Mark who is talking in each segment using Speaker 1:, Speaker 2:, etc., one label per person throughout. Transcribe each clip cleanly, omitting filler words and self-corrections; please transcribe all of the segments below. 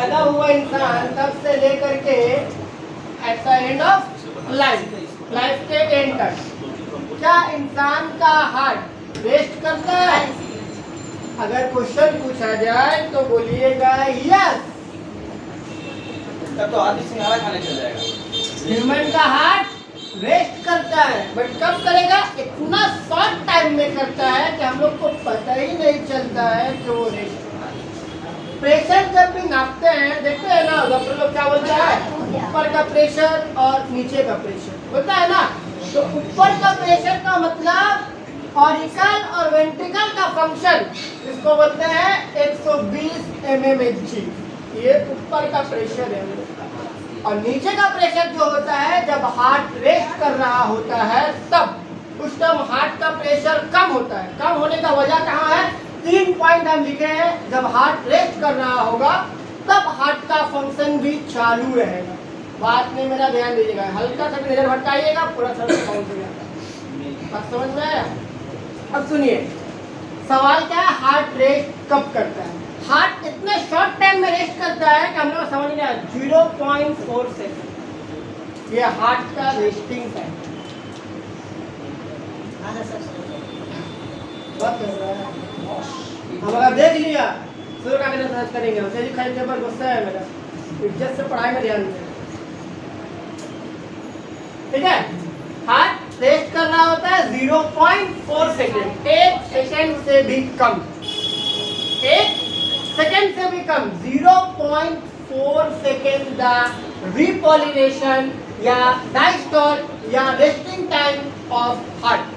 Speaker 1: पैदा हुआ इंसान तब से लेकर के at the end of life के एंड तक क्या इंसान का हार्ट रेस्ट करता है? अगर क्वेश्चन पूछा जाए तो बोलिएगा यस।
Speaker 2: तब तो आदमी सिंघाड़ा खाने चल जाएगा।
Speaker 1: ह्यूमन का हार्ट रेस्ट करता है, बट कब करेगा? इतना शॉर्ट टाइम में करता है कि हम लोग को पता ही नहीं चलता है कि वो रेस्ट करता है। प्रेशर जब भी नापते हैं, देखते हैं ना डॉक्टर लोग क्या बोलता है, ऊपर का प्रेशर और नीचे का प्रेशर बोलता है ना। तो ऊपर का प्रेशर का मतलब ऑरिकल और वेंट्रिकल का फंक्शन, इसको बोलते हैं 120 mmHg। ये ऊपर का प्रेशर है। और नीचे का प्रेशर जो होता है जब हार्ट रेस्ट कर रहा होता है तब उस टाइम हार्ट का प्रेशर कम होता है। कम होने का वजह कहाँ है? 3 पॉइंट हम लिखे हैं। जब हार्ट रेस्ट कर रहा होगा तब हार्ट का फंक्शन भी चालू रहेगा। बात में मेरा ध्यान दीजिएगा, हल्का सा भी नजर भटकाइएगा, पूरा सर पहुंच जाएगा। बात समझ में आया? अब सुनिए, सवाल क्या है, हार्ट रेस्ट कब करता है? हार्ट इतने शॉर्ट टाइम में रेस्ट करता है कि हम लोग समझ नहीं आया, 0.4 सेकंड ये हार्ट का रेस्टिंग टाइम। हम अगर देख लिया सूर्य का कितना सर्च करेंगे, उसे भी खाली पेपर गुस्सा है मेरा, इज्जत से पढ़ाई में ध्यान दें, ठीक है? हार्ट रेस्ट कर रहा होता है 0.4 सेकंड, 1 सेकंड से भी कम, 1 सेकंड से भी कम, 0.4 सेकंड द रिपोलिनेशन या डायस्टोल या रेस्टिंग टाइम ऑफ हार्ट।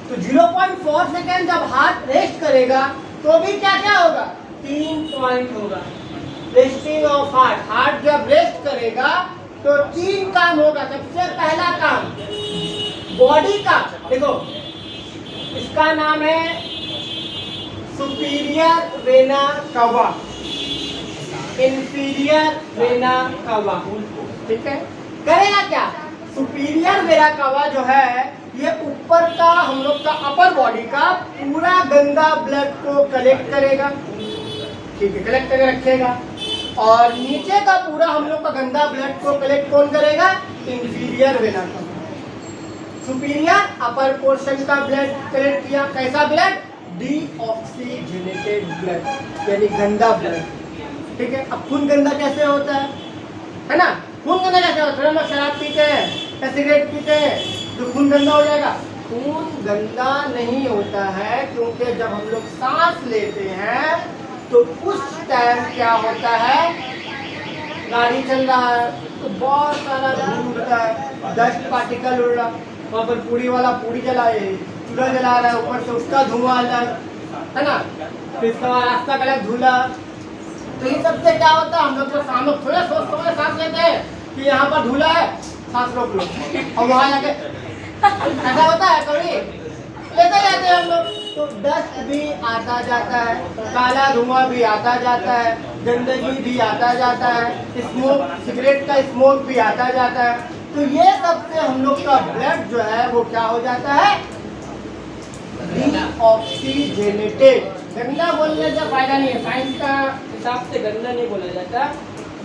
Speaker 1: तो 0.4 सेकंड जब हार्ट रेस्ट करेगा तो भी क्या क्या होगा? 3 पॉइंट होगा। रेस्टिंग ऑफ हार्ट, हार्ट जब रेस्ट करेगा तो 3 काम होगा। सबसे पहला काम बॉडी का, देखो इसका नाम है सुपीरियर वेना कवा, इंफीरियर वेना कवा, ठीक है? करेगा क्या? सुपीरियर वेना कवा जो है ये ऊपर का हम लोग का अपर बॉडी का पूरा गंदा ब्लड को कलेक्ट करेगा, ठीक है, कलेक्ट करके रखेगा। और नीचे का पूरा हम लोग का गंदा ब्लड को कलेक्ट कौन करेगा? इंफीरियर वेना कवा। सुपीरियर अपर पोर्शन का ब्लड कलेक्ट किया, कैसा ब्लड? डीऑक्सीजनेटेड ब्लड, यानी गंदा ब्लड, ठीक है? अब खून गंदा कैसे होता है ना? खून गंदा कैसे होता है? हम लोग शराब पीते हैं या सिगरेट पीते हैं तो खून गंदा हो जाएगा? खून गंदा नहीं होता है, क्योंकि जब हम लोग सांस लेते हैं तो उस टाइम क्या होता है, गाड़ी चल रहा है तो बहुत सारा धूल उड़ता है, डस्ट पार्टिकल उड़ रहा, वहाँ पर पूड़ी वाला पूड़ी जलाए, चूल्हा जला रहा है, ऊपर से उसका धुआं अलग, है ना? फिर इसका रास्ता का अलग धुला। तो इन सबसे क्या होता है, हम लोग जो शाम लोग थोड़े सोच सांस लेते हैं कि यहाँ पर धुला है, सांस रोक लो, और वहाँ जाके ऐसा होता है कभी लेते जाते हैं हम लोग, तो डस्ट भी आता जाता है, काला धुआं भी आता जाता है, गंदगी भी आता जाता है, स्मोक, सिगरेट का स्मोक भी आता जाता है। तो ये सबसे हम लोग का ब्लड जो है वो क्या हो जाता है? डीऑक्सीजनेटेड। गंदा बोलने का फायदा नहीं है, साइंस का हिसाब से गंदा नहीं बोला जाता,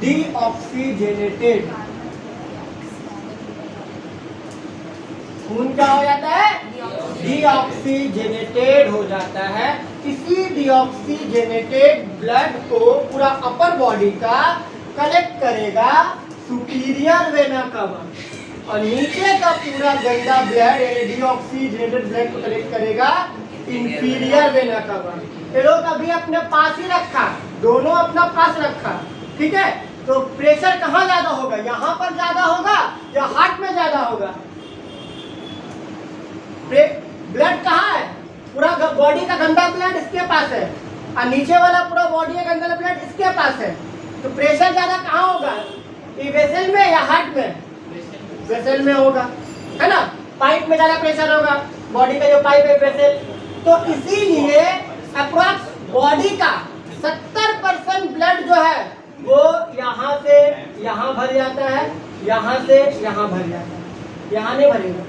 Speaker 1: डीऑक्सीजनेटेड। खून क्या हो जाता है? डीऑक्सीजनेटेड हो जाता है। इसी डीऑक्सीजनेटेड ब्लड को पूरा अपर बॉडी का कलेक्ट करेगा सुपीरियर वेना कवा, और नीचे का पूरा गंदा ब्लड यानी डीऑक्सीजनेटेड ब्लड को कलेक्ट करेगा इंफीरियर वेना कवा। ये लोग अभी अपने पास ही रखा, दोनों अपना पास रखा, ठीक है? तो प्रेशर कहाँ ज्यादा होगा? यहाँ पर ज्यादा होगा या हार्ट में ज्यादा होगा? ब्लड कहाँ है? पूरा बॉडी का गंदा ब्लड इसके पास है, और नीचे वाला पूरा बॉडी का गंदा ब्लड इसके पास है। तो प्रेशर ज्यादा कहाँ होगा? ये वेसल में या हार्ट में? वेसल में होगा, है ना? पाइप में ज्यादा प्रेशर होगा, बॉडी का जो पाइप है वेसल। तो इसीलिए अप्रॉक्स बॉडी का 70% ब्लड जो है वो यहाँ से यहाँ भर जाता है, यहाँ से यहाँ भर जाता है, यहाँ नहीं भरेगा,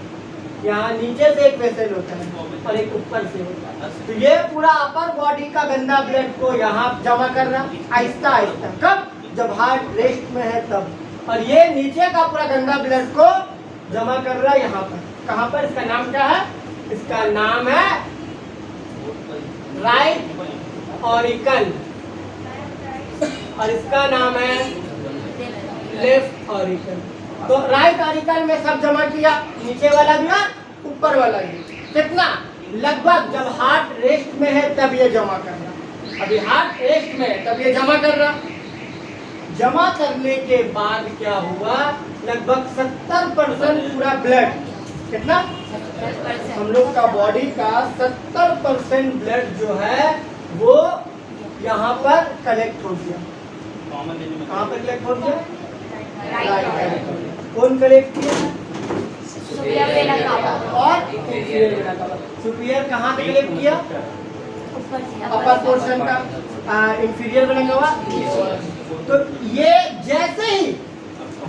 Speaker 1: यहाँ नीचे से एक वेसल होता है और एक ऊपर से होता है। तो ये पूरा अपर बॉडी का गंदा ब्लड को यहाँ जमा कर रहा आहिस्ता आहिस्ता, कब? जब हार्ट रेस्ट में है तब। और ये नीचे का पूरा गंदा ब्लड को जमा कर रहा है यहाँ पर। कहाँ पर? इसका नाम क्या है? इसका नाम है राइट ऑरिकल और इसका नाम है लेफ्ट ऑरिकल। तो राइट ऑरिकल में सब जमा किया, नीचे वाला भी और ऊपर वाला भी। कितना? लगभग जब हार्ट रेस्ट में है तब ये जमा कर रहा। अभी हार्ट रेस्ट में है तब ये जमा कर रहा। जमा करने के बाद क्या हुआ? लगभग 70% पूरा ब्लड, कितना? हम लोग का बॉडी का 70% ब्लड जो है वो यहाँ पर कलेक्ट हो गया। कहाँ पर कलेक्ट हो गया? कौन कलेक्ट किया? और सुपीरियर कहाँ पे कलेक्ट किया? अपर पोर्शन का, इंफीरियर बनेगा हुआ। तो ये जैसे ही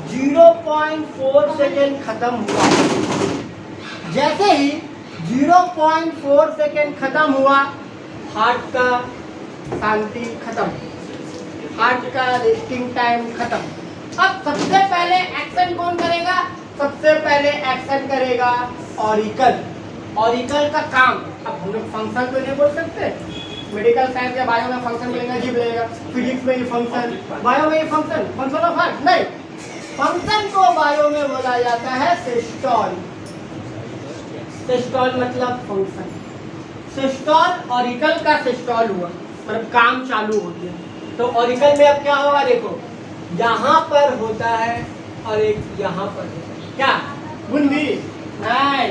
Speaker 1: 0.4 सेकेंड खत्म हुआ, जैसे ही 0.4 सेकेंड खत्म हुआ, हार्ट का शांति खत्म, हार्ट का रेस्टिंग टाइम खत्म। अब सबसे पहले एक्शन कौन करेगा? सबसे पहले एक्शन करेगा ऑरिकल। ऑरिकल का काम, अब हम लोग फंक्शन तो नहीं बोल सकते, मेडिकल साइंस या बायो में फंक्शन मिलेगा, जी मिलेगा, फिजिक्स में ये फंक्शन, बायो में ये फंक्शन, फंक्शन ऑफ हार्ट नहीं। फंक्शन को बायो में बोला जाता है सिस्टोल। सिस्टोल मतलब फंक्शन। सिस्टोल, ऑरिकल का सिस्टोल हुआ, मतलब काम चालू हो गया। तो ऑरिकल में अब क्या होगा? देखो, यहाँ पर होता है और एक यहाँ पर होता है। क्या? बुंदी नहीं,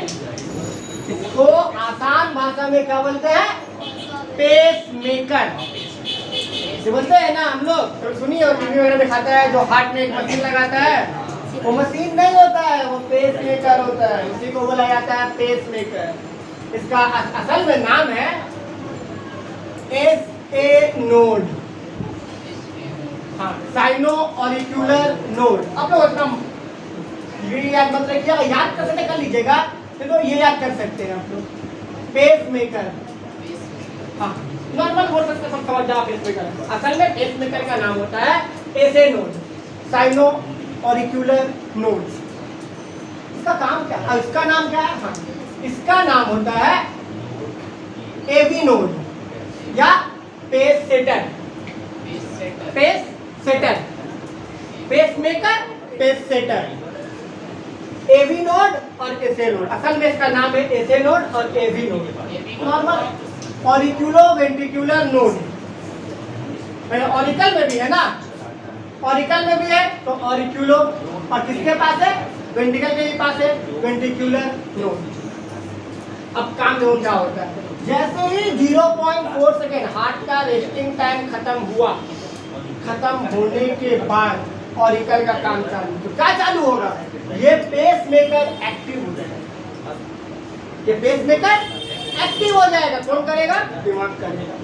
Speaker 1: इसको आसान भाषा में क्या बोलते हैं? पेस मेकर जो बोलते हैं ना हम लोग, तो सुनिए, और टीवी वगैरह दिखाता है जो हार्ट में एक मशीन लगाता है, वो मशीन नहीं होता है, वो पेस मेकर होता है। उसी को बोला जाता है पेस मेकर। इसका असल में नाम है SA नोड, हाँ, साइनो ऑरिक्यूलर नोड। अब लोग इतना ये याद मत रखिएगा, याद कर सकते कर लीजिएगा, तो ये याद कर सकते हैं आप लोग। पेस मेकर, हाँ, नॉर्मल बोल सकते, सब समझ जाओ पेस मेकर। असल में पेस मेकर का नाम होता है SA नोड, साइनो ऑरिक्यूलर नोड। इसका काम क्या है? इसका नाम क्या है? हाँ, इसका नाम होता है AV नोड या pace setter. Pace setter, pacemaker, pace setter, AV node और SA नोड। असल में इसका नाम है SA नोड और AV node. Normal auriculo ventricular node, auricle में भी है ना, ऑरिकल में भी है तो ऑरिक्यूलो, और किसके पास है? वेंट्रिकल के पास है वेंट्रिकुलर नोड। अब काम देखो क्या होता है। जैसे ही 0.4 सेकेंड हार्ट का रेस्टिंग टाइम खत्म हुआ, खत्म होने के बाद ऑरिकल का काम चालू। तो क्या चालू होगा? ये पेस मेकर एक्टिव हो जाएगा। ये पेस मेकर एक्टिव हो जाएगा। कौन करेगा? दिमाग करेगा।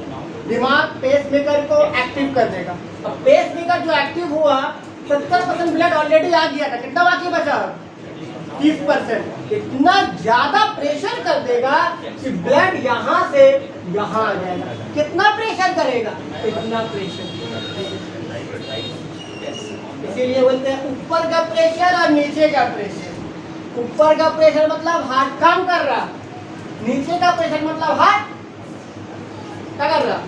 Speaker 1: दिमाग पेस मेकर को एक्टिव कर देगा। अब पेस मेकर जो एक्टिव हुआ, 70% ब्लड ऑलरेडी आ गया था, कितना बाकी बचा? 30%। इतना ज्यादा प्रेशर कर देगा कि ब्लड यहाँ से यहाँ आ जाएगा। कितना प्रेशर करेगा? इतना प्रेशर। इसीलिए बोलते हैं ऊपर का प्रेशर और नीचे का प्रेशर। ऊपर का प्रेशर मतलब हार्ट काम कर रहा, नीचे का प्रेशर मतलब हार्ट क्या कर रहा?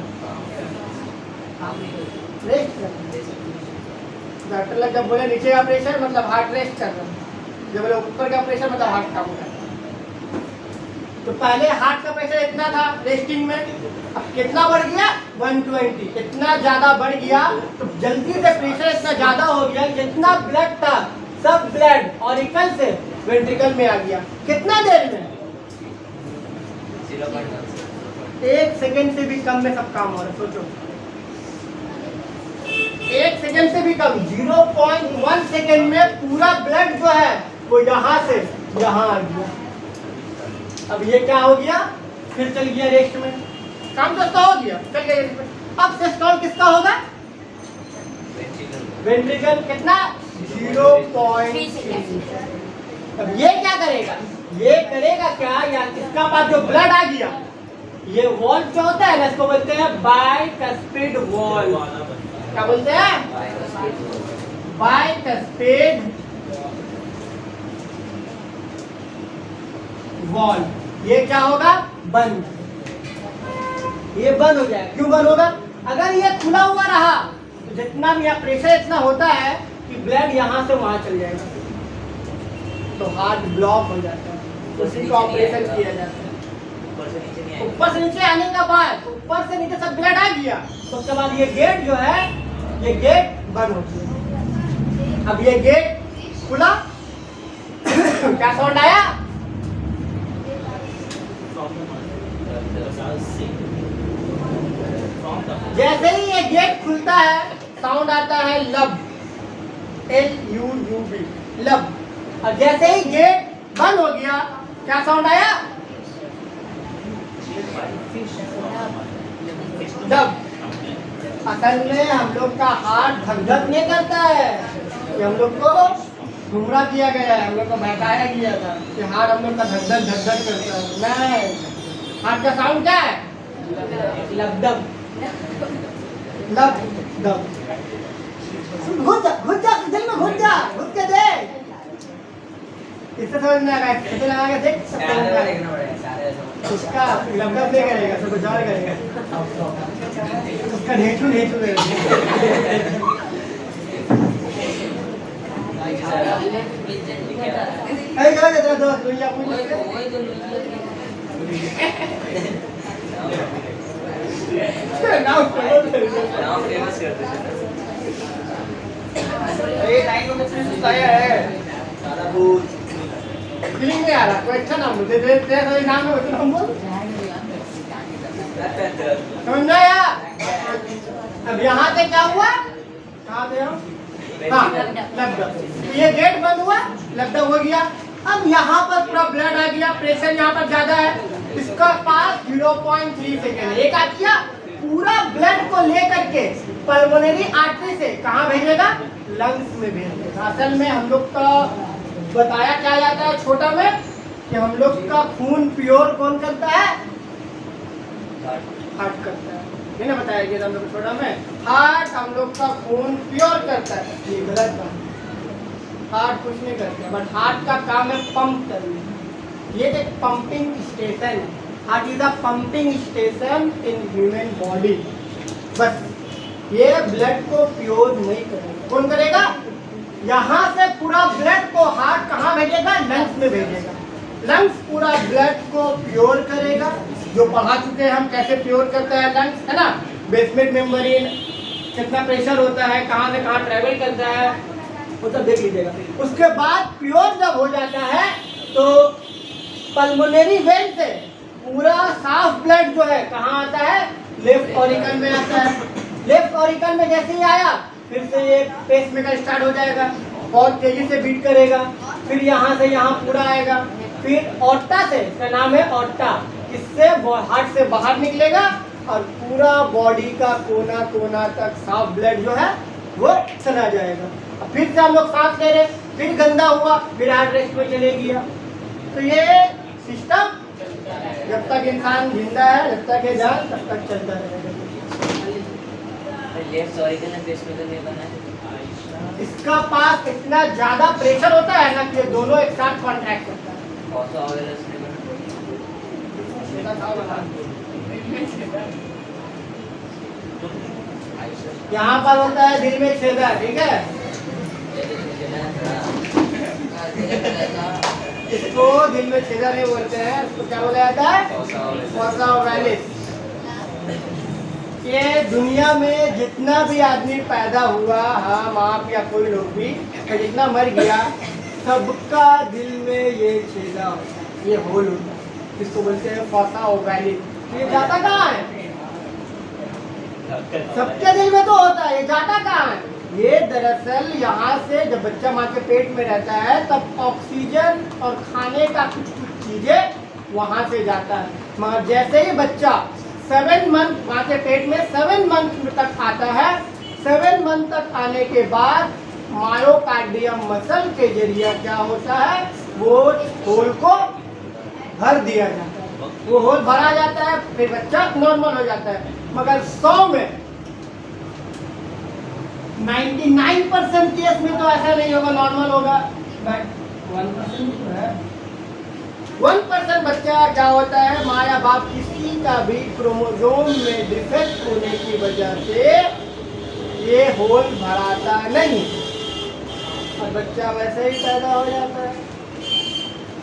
Speaker 1: रेस्ट कर रहा। डॉक्टर लोग जब बोले नीचे का प्रेशर मतलब हार्ट रेस्ट कर रहा, जब बोले ऊपर का प्रेशर मतलब हार्ट काम कर रहा। तो पहले हार्ट का प्रेशर इतना था रेस्टिंग में, अब कितना बढ़ गया? 120। इतना ज्यादा बढ़ गया तो जल्दी से प्रेशर इतना ज्यादा हो गया, जितना ब्लड था सब ब्लड ऑरिकल से वेंट्रिकल में आ गया। कितना देर में? 1 सेकेंड से भी कम में सब काम हो रहा है। सोचो, 1 सेकेंड से भी कम, 0.1 सेकेंड में पूरा ब्लड जो है वो यहाँ से यहाँ आ गया। अब ये क्या हो गया? फिर चल गया रेस्ट में। काम तो इसका हो गया, चल गया रेस्ट में। अब सिस्टोल किसका होगा? वेंट्रिकल। कितना? 0.3। अब ये क्या करेगा? ये करेगा क्या, या इसका पास जो ब्लड आ गया, ये वॉल क्या होता है ना, इसको बोलते हैं बाइकस्पिड वॉल। क्या बोलते हैं? Bicuspid valve. ये क्या होगा? बंद। ये बंद हो जाएगा। क्यों बंद होगा? अगर ये खुला हुआ रहा तो जितना भी यहाँ प्रेशर इतना होता है कि ब्लड यहाँ से वहां चल जाएगा, तो हार्ट ब्लॉक हो जाता है। उसी का ऑपरेशन किया जाता है। ऊपर से नीचे आने का बाद, ऊपर से नीचे सब ब्लड आ गया, तो उसके बाद ये गेट जो है, ये गेट बंद हो गया। अब ये गेट खुला क्या साउंड आया? जैसे ही ये गेट खुलता है साउंड आता है लब, LUB, लब। और जैसे ही गेट बंद हो गया क्या साउंड आया? डब। असल में हम लोग का हार्ट धक धक नहीं करता है, कि हम लोग को गुमराह किया गया है, हम लोग को बहकाया गया था कि हार्ट हम लोग का धक धक करता है। नहीं, हार्ट का साउंड क्या है? लब डब, लब डब। घुस जा दिल में, घुस के देख। इससे समझ में आएगा, इससे लगा के देख सकते हैं। उसका लबडब नहीं करेगा, सब कुछ और करेगा। उसका ढेचू करेगा। अरे क्या तेरा दोस्त भैया पूछ नाम फेमस करते हैं। ये लाइन में कुछ सुनाया है, सारा कुछ फीलिंग नहीं आ रहा। कोई अच्छा नाम दे दे, तेरा नाम है तो हम बोल समझा यार। अब यहाँ से क्या हुआ? कहाँ थे हम? हाँ, लबडब। ये गेट बंद हुआ, लबडब हो गया। अब यहाँ पर पूरा ब्लड आ गया, प्रेशर यहाँ पर ज्यादा है, इसका पास 0.3 सेकेंड। एक आ किया, पूरा ब्लड को लेकर के पल्मोनरी आर्टरी से कहाँ भेजेगा? लंग्स में भेजेगा। असल में हम लोग का बताया क्या जाता है छोटा में, कि हम लोग का खून प्योर कौन करता है? हार्ट करता है। ये ना बताया गया हम लोग छोटा में, हार्ट हम लोग का खून प्योर करता है। ये गलत बात, हार्ट कुछ नहीं करता, बट हार्ट का काम है पंप करना। ये एक pumping station, heart is a pumping station in human body. बस ये ब्लड को प्योर नहीं करेगा। कौन करेगा? यहाँ से पूरा ब्लड को हार्ट कहाँ भेजेगा? लंग्स में भेजेगा। लंग्स पूरा ब्लड को प्योर करेगा। जो पढ़ा चुके हैं हम कैसे प्योर करता है लंग्स, है ना? बेसमेंट मेम्ब्रेन, कितना प्रेशर होता है, कहाँ से कहाँ ट्रेवल करता है, वो सब देख लीजिएगा। उसके बाद प्योर जब हो जाता है तो पल्मोनरी वेन से पूरा साफ ब्लड जो है कहाँ आता है? लेफ्ट ऑरिकल में आता है। लेफ्ट ऑरिकल में जैसे ही आया फिर से ये पेसमेकर स्टार्ट हो जाएगा, बहुत तेजी से बीट करेगा। फिर यहाँ से यहाँ पूरा आएगा, फिर ऑर्टा से, इसका नाम है ऑर्टा, इससे हार्ट से बाहर निकलेगा और पूरा बॉडी का कोना कोना तक साफ ब्लड जो है वो चला जाएगा। फिर से हम लोग सांस ले रहे, फिर गंदा हुआ, फिर हार्ट रेस्ट में चले गया। तो ये सिस्टम जब तक इंसान जिंदा है, जब तक ये जान, तब तक चलता रहेगा। इसका पास इतना ज्यादा प्रेशर होता है ना कि दोनों एक साथ कॉन्ट्रैक्ट करता है। यहाँ पर होता है दिल में छेदा, ठीक है? इसको दिल में छेदा नहीं बोलते हैं, इसको क्या बोला जाता है? फोसा ओवैलिस। ये दुनिया में जितना भी आदमी पैदा हुआ, हम आप या कोई लोग भी, तो जितना मर गया, सबका दिल में ये छेदा, ये होल होता है, इसको बोलते हैं फोसा ओवैलिस। ये जाता कहाँ है? सबके दिल में तो होता है, ये जाता कहाँ है? ये दरअसल यहाँ से जब बच्चा माँ के पेट में रहता है तब ऑक्सीजन और खाने का कुछ कुछ चीजें वहाँ से जाता है, मगर जैसे ही बच्चा 7 मंथ माँ के पेट में 7 मंथ तक आता है, 7 मंथ तक आने के बाद मायोकार्डियम मसल के जरिए क्या होता है? वो होल को भर दिया जाता है, वो होल भरा जाता है, फिर बच्चा नॉर्मल हो जाता है। मगर 100 में 99% केस में तो ऐसा नहीं होगा, नॉर्मल होगा, बट 1% तो है। 1% बच्चा क्या होता है, माँ या बाप किसी का भी क्रोमोसोम में डिफेक्ट होने की वजह से ये होल भराता नहीं और बच्चा वैसे ही पैदा हो जाता है।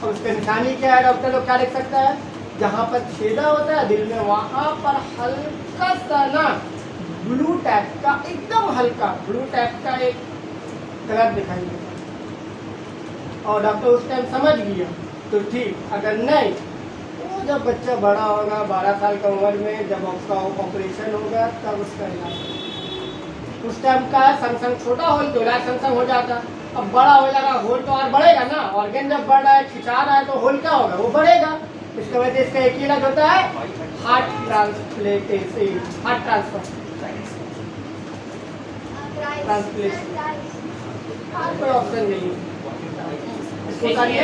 Speaker 1: और उसका निशानी क्या है, डॉक्टर लोग क्या लिख सकता है, जहाँ पर छेदा होता है दिल में, वहाँ पर हल्का सा ना ब्लू टाइप का, एकदम हल्का ब्लू टाइप का एक कलर दिखाई देता है। और डॉक्टर उस टाइम समझ गया तो ठीक, अगर नहीं तो जब बच्चा बड़ा होगा 12 साल का उम्र में, जब उसका ऑपरेशन होगा तब उसका इलाज। उस टाइम का संग छोटा होल तो इलाज संग हो जाता, अब बड़ा हो जाएगा होल तो और बढ़ेगा ना, ऑर्गन जब बढ़ रहा है, खिंचा रहा है, तो होल क्या होगा, वो बढ़ेगा। इसकी वजह से इसका एक ही इलाज होता है, हार्ट ट्रांसप्लांटेशन, हार्ट ट्रांसफर, ट्रांसप्लेशन, कोई ऑप्शन नहीं है इसको करिए।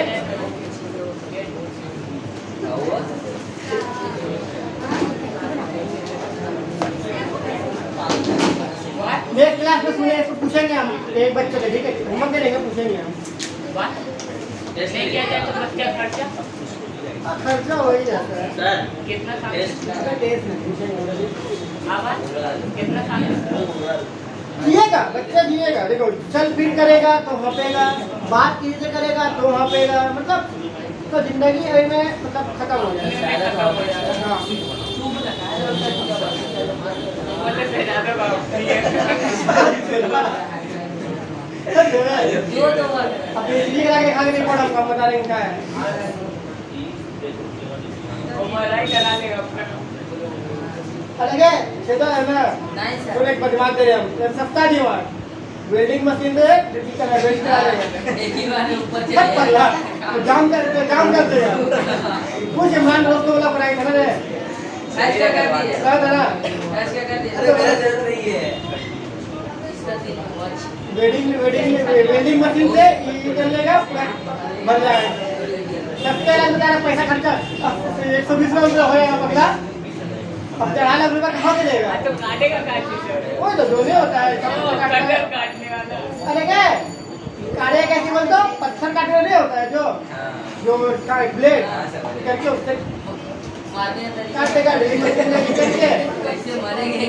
Speaker 1: नेक्स्ट क्लास में सुने, इसको पूछेंगे हम, एक बच्चे को, ठीक है, होमवर्क देंगे, पूछेंगे हम। खर्चा हो ही जाता है सर, कितना जिएगा बच्चा, जिएगा, देखो चल फिर करेगा तो हाँपेगा, बात किसी से करेगा तो हाँपेगा, मतलब तो जिंदगी में मतलब खत्म हो जाएगा। हाँ अब इसलिए करा के खाने रिपोर्ट हमको बता रहे हैं क्या है, अलग है छेदा है ना, तो एक दिमाग दे रहे हम, सस्ता दिमाग, वेल्डिंग मशीन दे, वेल्डिंग करा एक ही बार ऊपर चला तो जाम करते हैं कुछ इमरान दोस्त को बोला पढ़ाई था ना, ऐसे क्या कर दिए ना, ऐसे क्या कर दिए, अरे मेरा जरूरत नहीं है, वेल्डिंग मशीन से ये कर लेगा, बन जाएगा, सस्ते में पैसा खर्चा 120 रुपये हो जाएगा पकड़ा, अब 4 लाख रुपये कहाँ से देगा, तो काटेगा वही तो दोनों होता है, काटने वाला, अरे क्या काटे कैसे बोलते हो, पत्थर काटने नहीं होता है जो ब्लेड करके उससे काटेगा, कैसे मरेंगे